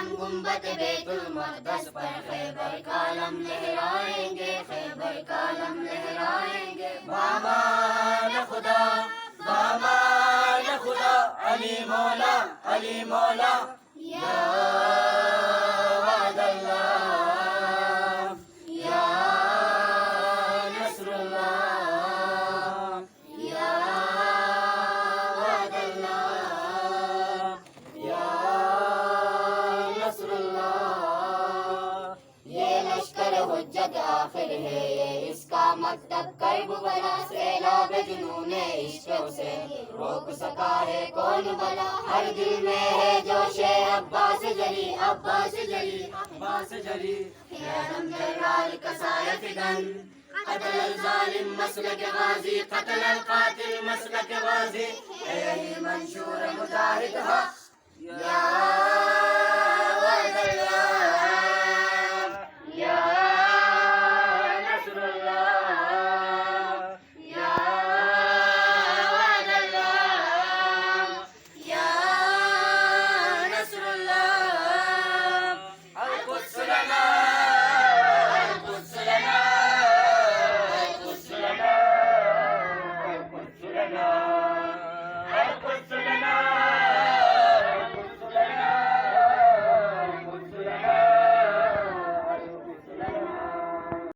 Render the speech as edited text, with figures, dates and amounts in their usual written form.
हम गुंबद बैतुल मक़दस पर खैबर का अलम लहराएंगे, खैबर का अलम लहराएंगे। बामान खुदा, बामान खुदा, अली मौला, अली मौला, या वअदल्लाह, या नस्रुल्लाह, या वअदल्लाह, या नस्रुल्लाह। ये लश्कर हुज्जत आखिर है, ये इसका मकतब कर्ब बला, सैलाब जुनूने इश्क़ उसे रोक सका है कौन भला। हर दिल में है जोशे अब्बास जली, अब्बास जली, अब्बास जली। अलम जर्राल कसाया फिदन, कतल जालिम मसलक गाजी, कतल कातिल मसलक गाजी। यही मंशूर